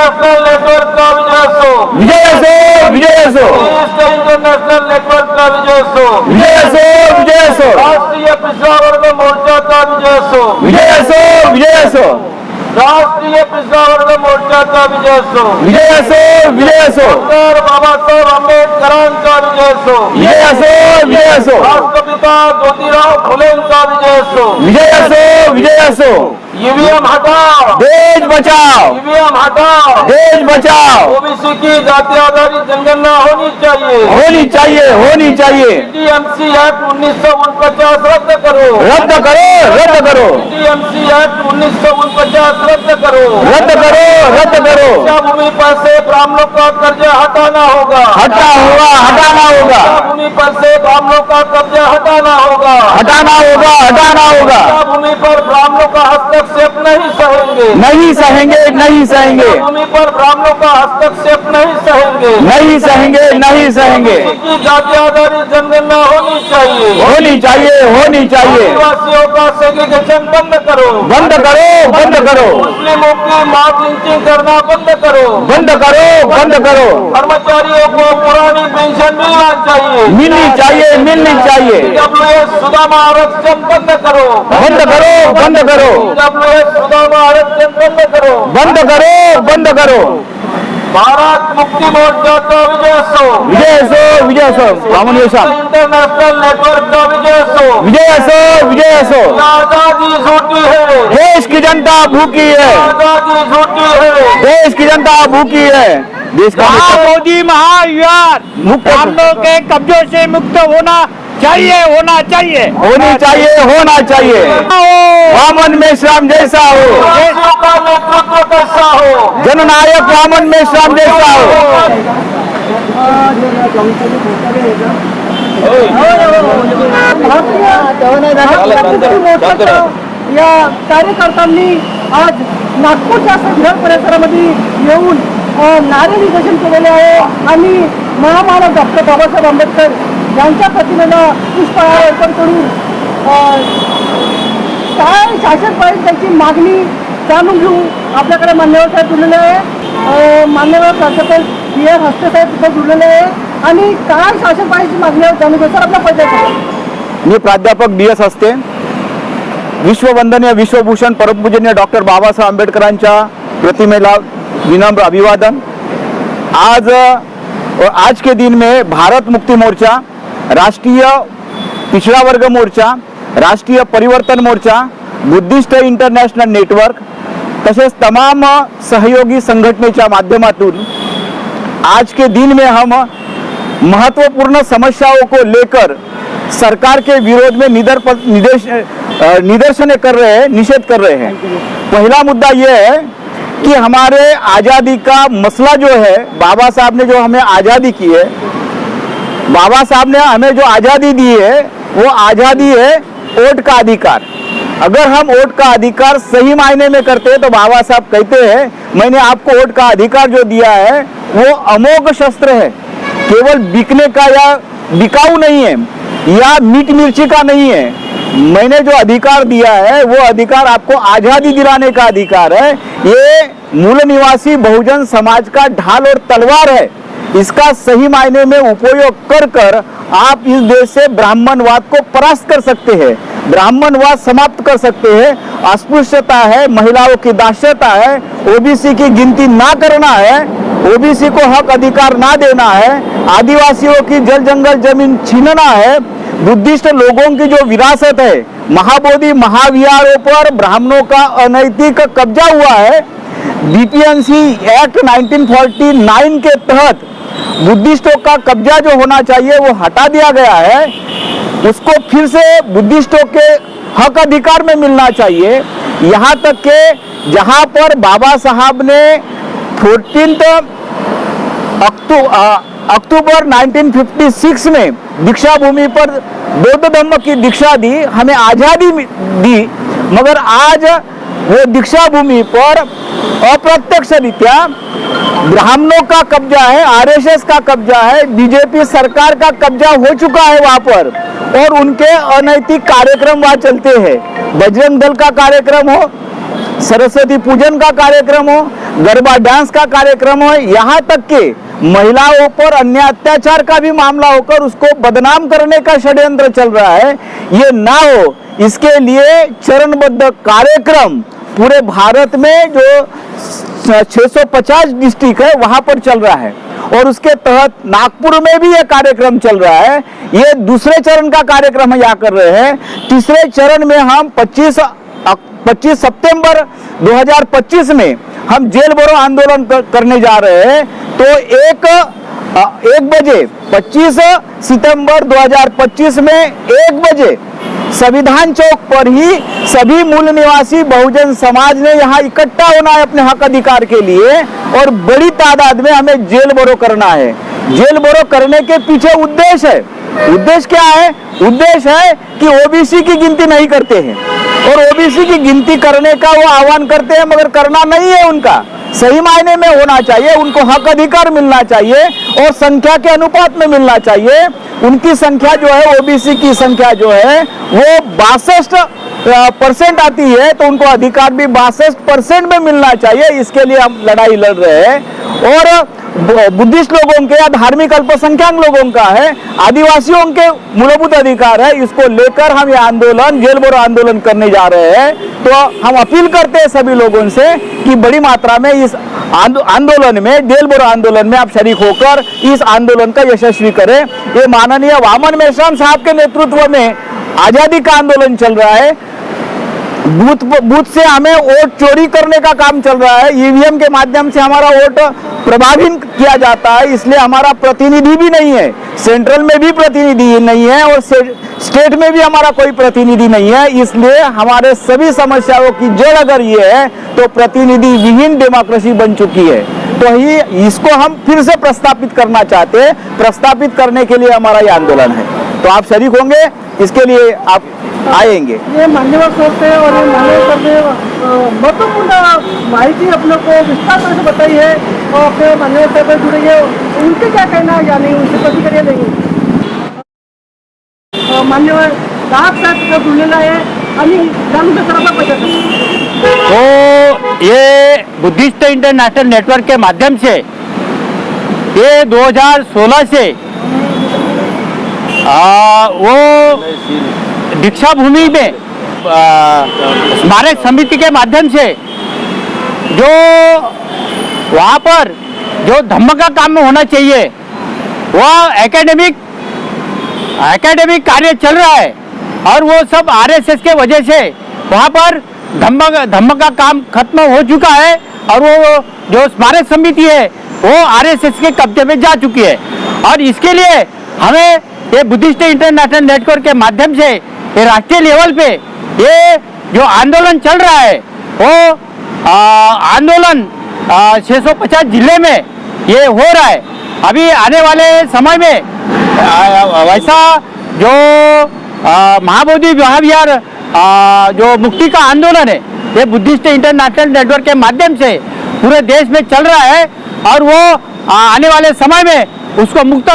International network का विजय सो, विजय सो, विजय सो, east international network का विजय सो, विजय सो, विजय सो, राष्ट्रीय पिछड़ा वर्ग मोर्चा का विजय सो, विजय सो, विजय सो, राष्ट्रीय पिछड़ा वर्ग मोर्चा का विजय सो, विजय सो, विजय सो, डॉक्टर बाबा साहेब अम्बेडकर का विजय सो, विजय सो, विजय सो, राष्ट्रपिता ज्योतिराव फुले का विजय सो, विजय सो, विजय सो, ईवीएम हटाओ, देश बचाओ, ईवीएम हटाओ, देश बचाओ, ओबीसी की जाति आधारित जनगणना होनी चाहिए, होनी चाहिए, होनी चाहिए, टीएमसी एक्ट 1949 रद्द करो, रद्द करो, रद्द करो, टीएमसी एक्ट 1949 रद्द करो, रद्द करो, रद्द करो, शिक्षा भूमि पर से ब्राह्मणों का कर्जा हटाना होगा, हटा होगा, हटाना होगा, शिक्षा भूमि पर से ब्राह्मणों का कर्जा हटाना होगा, हटाना होगा, हटाना होगा, शिक्षा भूमि पर ब्राह्मणों का हस्तक्षेप नहीं सहेंगे, नहीं सहेंगे, नहीं सहेंगे, भूमि पर ब्राह्मणों का हस्तक्षेप नहीं सहेंगे, नहीं सहेंगे, नहीं सहेंगे, की जाति आधारित जनगणना होनी चाहिए, होनी चाहिए, होनी चाहिए, आदिवासियों का सेग्रीगेशन बंद करो, बंद करो, बंद करो, मुस्लिमों की मॉब लिंचिंग करना बंद करो, बंद करो, बंद करो, कर्मचारियों को पुरानी पेंशन मिलना चाहिए, मिलनी चाहिए, मिलनी चाहिए, डब्ल्यूएस सुदामा आरक्षण बंद करो, बंद करो, बंद करो, डब्ल्यूएस सुदामा आरक्षण बंद करो, बंद करो, बंद करो, भारत मुक्ति मोर्चा का विजय सो, विजय सो, विजय सो, रामन योशा, इंटरनेशनल नेटवर्क का विजय सो, विजय सो, विजय सो, आजादी झूठी है, देश की जनता भूखी है, आजादी झूठी है, देश की जनता भूखी है, देश का मोदी महायुवा ब्राह्मणों के कब्जों से मुक्त होना चाहिए, होना चाहिए, होनी चाहिए, होना चाहिए, वामन मेश्राम जैसा हो, देशों का नेतृत्व कैसा हो, जननायक वामन मेश्राम जैसा हो, या कार्यकर्त्यांनी आज नागपूरच्या विधान परिसरामध्ये येऊन नारे निदर्शन केलेले आहे आणि महामानव डॉक्टर बाबासाहेब आंबेडकर यांच्या प्रतिमेला पुष्पहार अर्पण करून काय शासन पाहिजे त्याची मागणी जाणून घेऊ आपल्याकडे मान्यवर साहेब जुळलेले आहे, मान्यवर प्राध्यापक बी आर हस्ते साहेब तिथे जुळलेले आहे आणि काय शासन पाहिजे मागणी जाणून घेऊ. सर आपल्या पद्धत मी प्राध्यापक DS हस्ते विश्ववंदनीय विश्वभूषण परमपूजनीय डॉक्टर बाबासाहेब आंबेडकरांच्या प्रतिमेला विनम्र अभिवादन. आज के दिन में भारत मुक्ति मोर्चा, राष्ट्रीय पिछड़ा वर्ग मोर्चा, राष्ट्रीय परिवर्तन मोर्चा, बुद्धिस्ट इंटरनेशनल नेटवर्क तसेच तमाम सहयोगी संघटनेच्या माध्यमातून आज के दिन में हम महत्वपूर्ण समस्याओं को लेकर सरकार के विरोध में निदर्शन कर रहे हैं, निषेध कर रहे हैं. पहला मुद्दा ये है कि हमारे आज़ादी का मसला जो है, बाबा साहब ने जो हमें आज़ादी की है, बाबा साहब ने हमें जो आज़ादी दी है वो आज़ादी है वोट का अधिकार. अगर हम वोट का अधिकार सही मायने में करते हैं तो बाबा साहब कहते हैं मैंने आपको वोट का अधिकार जो दिया है वो अमोघ शस्त्र है, केवल बिकने का या बिकाऊ नहीं है या मीट मिर्ची का नहीं है. मैंने जो अधिकार दिया है वो अधिकार आपको आज़ादी दिलाने का अधिकार है. ये मूल निवासी बहुजन समाज का ढाल और तलवार है. इसका सही मायने में उपयोग कर कर आप इस देश से ब्राह्मणवाद को परास्त कर सकते हैं, ब्राह्मणवाद समाप्त कर सकते हैं. अस्पृश्यता है, महिलाओं की दास्यता है, ओबीसी की गिनती ना करना है, ओबीसी को हक अधिकार ना देना है, आदिवासियों की जल जंगल जमीन छीनना है, बुद्धिस्ट लोगों की जो विरासत है, महाबोधि महाविहारों पर ब्राह्मणों का अनैतिक कब्जा हुआ है. बीपीएमसी एक्ट 1949 के तहत बुद्धिस्टों का कब्जा जो होना चाहिए वो हटा दिया गया है. उसको फिर से बुद्धिस्टों के हक अधिकार में मिलना चाहिए. यहाँ तक के जहाँ पर बाबा साहब ने 14 अक्टूबर 1956 में दीक्षा भूमि पर बौद्ध धर्म की दीक्षा दी, हमें आज़ादी दी, मगर आज वो दीक्षा भूमि पर अप्रत्यक्ष रीत्या ब्राह्मणों का कब्जा है, आरएसएस का कब्जा है, बीजेपी सरकार का कब्जा हो चुका है वहाँ पर और उनके अनैतिक कार्यक्रम वहाँ चलते हैं. बजरंग दल का कार्यक्रम हो, सरस्वती पूजन का कार्यक्रम हो, गरबा डांस का कार्यक्रम हो, यहाँ तक कि महिलाओं पर अन्य अत्याचार का भी मामला होकर उसको बदनाम करने का षड्यंत्र चल रहा है, ये ना हो इसके लिए चरणबद्ध कार्यक्रम पूरे भारत में जो 650 डिस्ट्रिक्ट है वहां पर चल रहा है और उसके तहत नागपुर में भी यह कार्यक्रम चल रहा है। ये दूसरे चरण का कार्यक्रम हम यहाँ कर रहे हैं। तीसरे चरण में हम 25 सितंबर 2025 में हम जेल भरो आंदोलन करने जा रहे हैं। तो एक बजे 25 सितंबर 2025 में 1 बजे संविधान चौक पर ही सभी मूल निवासी बहुजन समाज ने यहाँ इकट्ठा होना है अपने हक अधिकार के लिए और बड़ी तादाद में हमें जेल भरो करना है। जेल भरो करने के पीछे उद्देश्य है। उद्देश्य क्या है? उद्देश्य है कि ओबीसी की गिनती नहीं करते हैं और ओबीसी की गिनती करने का वो आह्वान करते हैं, मगर करना नहीं है उनका। सही मायने में होना चाहिए, उनको हक अधिकार मिलना चाहिए और संख्या के अनुपात में मिलना चाहिए। उनकी संख्या जो है, ओबीसी की संख्या जो है वो 62% आती है, तो उनको अधिकार भी 62% में मिलना चाहिए। इसके लिए हम लड़ाई लड़ रहे हैं। और बुद्धिस्ट लोगों के या धार्मिक अल्पसंख्यक लोगों का है, आदिवासियों के मूलभूत अधिकार है, इसको लेकर हम ये आंदोलन, जेल भरो आंदोलन करने जा रहे हैं। तो हम अपील करते हैं सभी लोगों से कि बड़ी मात्रा में इस आंदोलन में, जेल भरो आंदोलन में आप शरीक होकर इस आंदोलन का यशस्वी करें। ये माननीय वामन मेश्राम साहब के नेतृत्व में आजादी का आंदोलन चल रहा है। बूथ से हमें वोट चोरी करने का काम चल रहा है। ईवीएम के माध्यम से हमारा वोट प्रभावित किया जाता है, इसलिए हमारा प्रतिनिधि भी नहीं है, सेंट्रल में भी प्रतिनिधि नहीं है और स्टेट में भी हमारा कोई प्रतिनिधि नहीं है। इसलिए हमारे सभी समस्याओं की जड़ अगर ये है तो प्रतिनिधि विहीन डेमोक्रेसी बन चुकी है। तो ही इसको हम फिर से प्रस्तापित करना चाहते हैं। प्रस्तापित करने के लिए हमारा ये आंदोलन है। तो आप शरीक होंगे, इसके लिए आप आएंगे। ये मान्यवर सोचते हैं और ये मान्यवर करते महत्वपूर्ण माहिती अपने को विस्तार से बताई है और अपने मान्यवर साहब जुड़े है, उनके क्या कहना है या नहीं, उनसे प्रतिक्रिया नहीं। मान्यवर दाग साहेब जुड़लेला आहे आणि जाणून सराफा पाहिजे। तो ये बुद्धिस्ट इंटरनेशनल नेटवर्क के माध्यम से ये 2016 से वो दीक्षा भूमि में स्मारक समिति के माध्यम से जो वहाँ पर जो धम्म का काम होना चाहिए वह एकेडमिक कार्य चल रहा है और वो सब आरएसएस के वजह से वहाँ पर धम्म का काम खत्म हो चुका है और वो जो स्मारक समिति है वो आरएसएस के कब्जे में जा चुकी है। और इसके लिए हमें ये बुद्धिस्ट इंटरनेशनल नेटवर्क के माध्यम से ये राष्ट्रीय लेवल पे ये जो आंदोलन चल रहा है वो आंदोलन 650 जिले में ये हो रहा है। अभी आने वाले समय में वैसा जो महाबोधि महाविहार जो मुक्ति का आंदोलन है ये बुद्धिस्ट इंटरनेशनल नेटवर्क के माध्यम से पूरे देश में चल रहा है और वो आने वाले समय में उसको मुक्त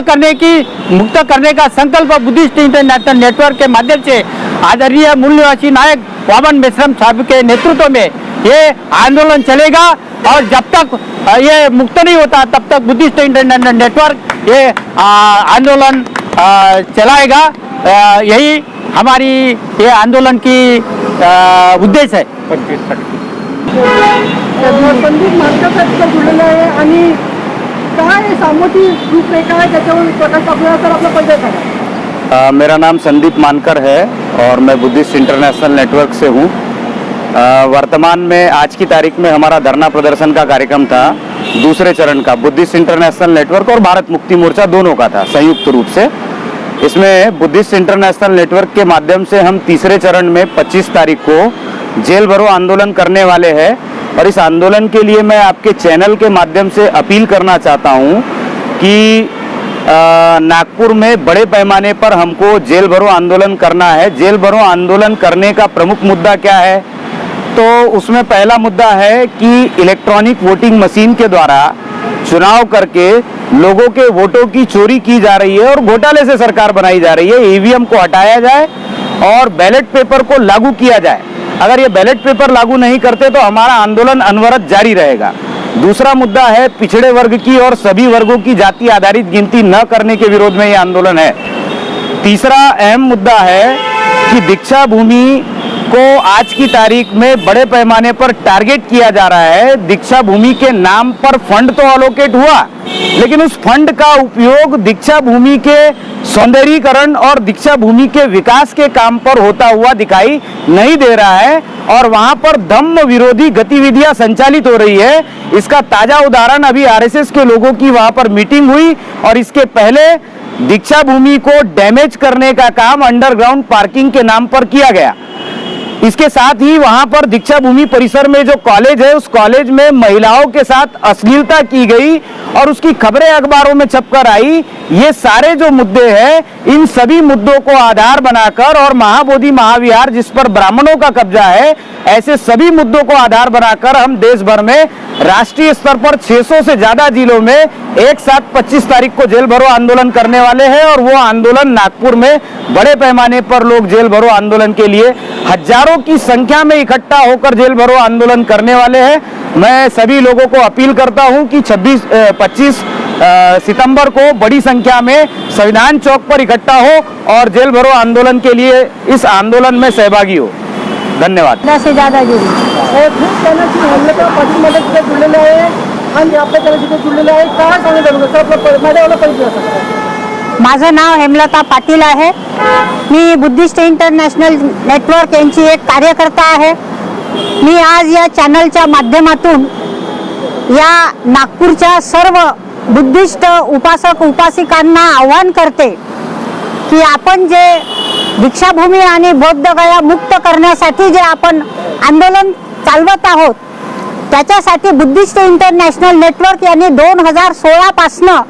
करने का संकल्प बुद्धिस्ट इंटरनेशनल नेटवर्क के माध्यम से आदरणीय मूल निवासी नायक वामन मेश्राम साहब के नेतृत्व में ये आंदोलन चलेगा। और जब तक ये मुक्त नहीं होता तब तक बुद्धिस्ट इंटरनेशनल नेटवर्क ये आंदोलन चलाएगा। यही हमारी ये आंदोलन की उद्देश्य है। संदीप मानकर साहेब जुळलेला आहे आणि काय सामाजिक रूपरेखा है त्याच्यावर प्रकाश टाकूया तर आपला परिचय सांगा। मेरा नाम संदीप मानकर है और मैं बुद्धिस्ट इंटरनेशनल नेटवर्क से हूँ। वर्तमान में आज की तारीख में हमारा धरना प्रदर्शन का कार्यक्रम था दूसरे चरण का, बुद्धिस्ट इंटरनेशनल नेटवर्क और भारत मुक्ति मोर्चा दोनों का था संयुक्त रूप से। इसमें बुद्धिस्ट इंटरनेशनल नेटवर्क के माध्यम से हम तीसरे चरण में 25 तारीख को जेल भरो आंदोलन करने वाले हैं। और इस आंदोलन के लिए मैं आपके चैनल के माध्यम से अपील करना चाहता हूँ कि नागपुर में बड़े पैमाने पर हमको जेल भरो आंदोलन करना है। जेल भरो आंदोलन करने का प्रमुख मुद्दा क्या है? तो उसमें पहला मुद्दा है कि इलेक्ट्रॉनिक वोटिंग मशीन के द्वारा चुनाव करके लोगों के वोटों की चोरी की जा रही है और घोटाले से सरकार बनाई जा रही है। ईवीएम को हटाया जाए और बैलेट पेपर को लागू किया जाए। अगर ये बैलेट पेपर लागू नहीं करते तो हमारा आंदोलन अनवरत जारी रहेगा। दूसरा मुद्दा है पिछड़े वर्ग की और सभी वर्गों की जाति आधारित गिनती न करने के विरोध में ये आंदोलन है। तीसरा अहम मुद्दा है कि दीक्षा भूमि को आज की तारीख में बड़े पैमाने पर टारगेट किया जा रहा है। दीक्षा भूमि के नाम पर फंड तो अलोकेट हुआ, लेकिन उस फंड का उपयोग दीक्षा भूमि के सौंदर्यीकरण और दीक्षा भूमि के विकास के काम पर होता हुआ दिखाई नहीं दे रहा है और वहां पर धम्म विरोधी गतिविधियां संचालित हो रही है। इसका ताजा उदाहरण अभी आरएसएस के लोगों की वहां पर मीटिंग हुई और इसके पहले दीक्षा भूमि को डैमेज करने का काम अंडरग्राउंड पार्किंग के नाम पर किया गया। इसके साथ ही वहां पर दीक्षा भूमि परिसर में जो कॉलेज है, उस कॉलेज में महिलाओं के साथ अश्लीलता की गई और उसकी खबरें अखबारों में छपकर आई। ये सारे जो मुद्दे हैं, इन सभी मुद्दों को आधार बनाकर और महाबोधि महाविहार जिस पर ब्राह्मणों का कब्जा है, ऐसे सभी मुद्दों को आधार बनाकर हम देश भर में राष्ट्रीय स्तर पर 600 से ज्यादा जिलों में एक साथ 25 तारीख को जेल भरो आंदोलन करने वाले हैं। और वो आंदोलन नागपुर में बड़े पैमाने पर लोग जेल भरो आंदोलन के लिए हजारों की संख्या में इकट्ठा होकर जेल भरो आंदोलन करने वाले हैं। मैं सभी लोगों को अपील करता हूं कि 25 सितंबर को बड़ी संख्या में संविधान चौक पर इकट्ठा हो और जेल भरो आंदोलन के लिए इस आंदोलन में सहभागी हो। धन्यवाद। से ज्यादा जुड़ी हेमलता पाटील मध्ये तिथे जुळलेले आहे आणि आपल्या त्याला तिथे जुळलेले आहे. काय सांगू सर आपला माझ्यावाला परिचय असा. माझं नाव हेमलता पाटील आहे. मी बुद्धिस्ट इंटरनॅशनल नेटवर्क यांची एक कार्यकर्ता आहे. मी आज या चॅनलच्या माध्यमातून या नागपूरच्या सर्व बुद्धिस्ट उपासक उपासिकांना आवाहन करते की आपण जे दीक्षाभूमी आणि बौद्धगया मुक्त करण्यासाठी जे आपण आंदोलन चालवत आहोत, त्याच्यासाठी बुद्धिस्ट इंटरनॅशनल नेटवर्क यांनी 2016 पासनं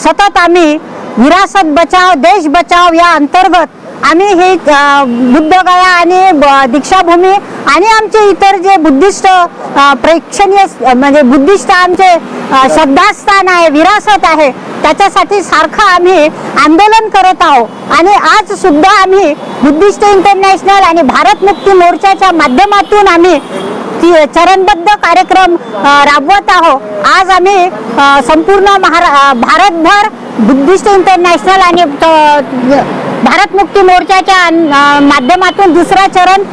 सतत आम्ही विरासत बचाव देश बचाव या अंतर्गत आम्ही हे बुद्धगया आणि दीक्षाभूमी आणि आमचे इतर जे बुद्धिस्ट प्रेक्षणीय म्हणजे बुद्धिस्ट आमचे श्रद्धास्थान आहे, विरासत आहे, त्याच्यासाठी सारखं आम्ही आंदोलन करत आहोत. आणि आज सुद्धा आम्ही बुद्धिस्ट इंटरनॅशनल आणि भारत मुक्ती मोर्चाच्या माध्यमातून आम्ही चरणबद्ध कार्यक्रम राबवत आहोत. आज आम्ही संपूर्ण भारतभर बुद्धिस्ट इंटरनॅशनल आणि भारत मुक्ती मोर्चाच्या माध्यमातून दुसरा चरण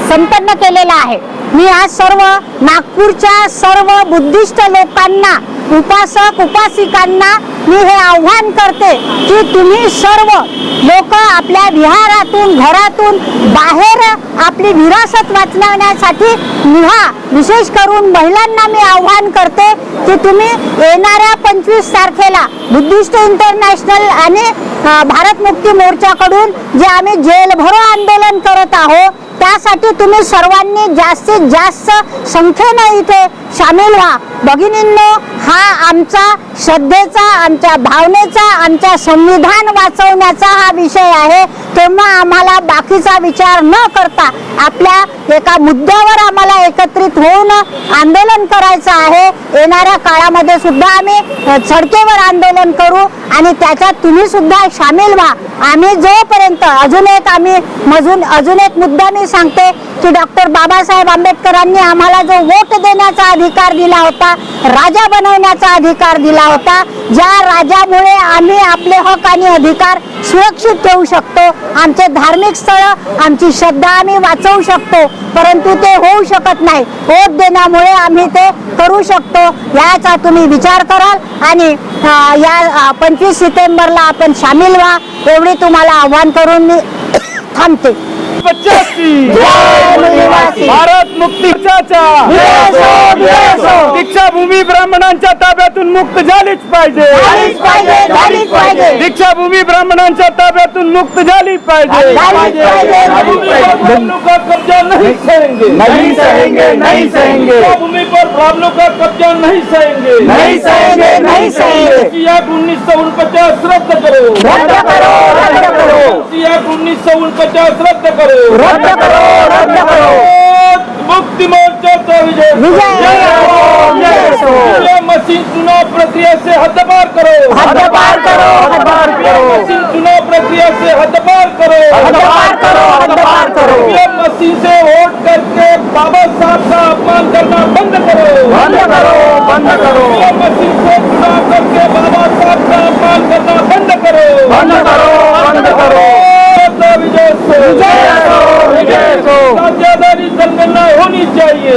संपन्न केलेला आहे. मी आज सर्व नागपूरच्या सर्व बुद्धिस्ट लोकांना उपासक उपासिकांना मी हे आव्हान करते की तुम्ही सर्व लोक आपल्या विहारातून घरातून बाहेर आपली विरासत वाचवण्यासाठी निघा. विशेष करून महिलांना मी आव्हान करते की तुम्ही येणाऱ्या 25 तारखेला बुद्धिस्ट इंटरनॅशनल आणि भारत मुक्ती मोर्चाकडून जे आम्ही जेल भरो आंदोलन करत आहोत, त्यासाठी तुम्ही सर्वांनी जास्तीत जास्त संख्येने इथे सामील व्हा. भगिनींनो, हा आमचा श्रद्धेचा, आमच्या भावनेचा, आमच्या संविधान वाचवण्याचा हा विषय आहे. तेव्हा आम्हाला बाकीचा विचार न करता आपल्या एका मुद्द्यावर आम्हाला एकत्रित होऊन आंदोलन करायचं आहे. येणाऱ्या काळामध्ये सुद्धा आम्ही सडकेवर आंदोलन करू आणि त्याच्यात तुम्ही सुद्धा सामील व्हा. आम्ही जोपर्यंत अजून एक मुद्दा मी सांगते की डॉक्टर बाबासाहेब आंबेडकरांनी आम्हाला जो वोट देण्याचा अधिकार दिला होता, राजा बनवण्याचा अधिकार दिला होता, ज्या राजामुळे आम्ही आपले हक आणि अधिकार सुरक्षित ठेवू शकतो, आमचे धार्मिक स्थळ, आमची श्रद्धा आम्ही वाचवू शकतो, परंतु ते होऊ शकत नाही. वोट देण्यामुळे आम्ही ते करू शकतो. याचा तुम्ही विचार कराल आणि या 25 सप्टेंबरला आपण सामील व्हा, एवढी तुम्हाला आव्हान करून मी थांबते. भारत मुक्ती दीक्षाभूमी ब्राह्मणांच्या ताब्यातून मुक्त झालीच पाहिजे. दीक्षाभूमी ब्राह्मणांच्या ताब्यातून मुक्त झाली पाहिजे. ब्राह्मणों का कब्जा नहीं सहेंगे, नहीं सहेंगे, नहीं सहेंगे. भूमि पर ब्राह्मणों का कब्जा नहीं सहेंगे, नहीं सहेंगे, नहीं सहेंगे. एक्ट 1949 रद्द करो, रद्द करो, रद्द करो. एक्ट 1949 रद्द करो, रद्द करो, रद्द करो. मुक्ति मोर्चा विजय. मशीन चुनाव प्रक्रिया से हद्दपार करो, हद्दपार करो, हद्दपार करो. मशीन चुनाव प्रक्रिया से हद्दपार करो, हद्दपार करो, हद्दपार करो. ईवीएम मशीन से वोट करके बाबा साहब का अपमान करना बंद करो। ईवीएम मशीन से चुनाव करके बाबा साहब का अपमान करना बंद करो। विजय सो। राज्यधानी संगठन होनी चाहिए।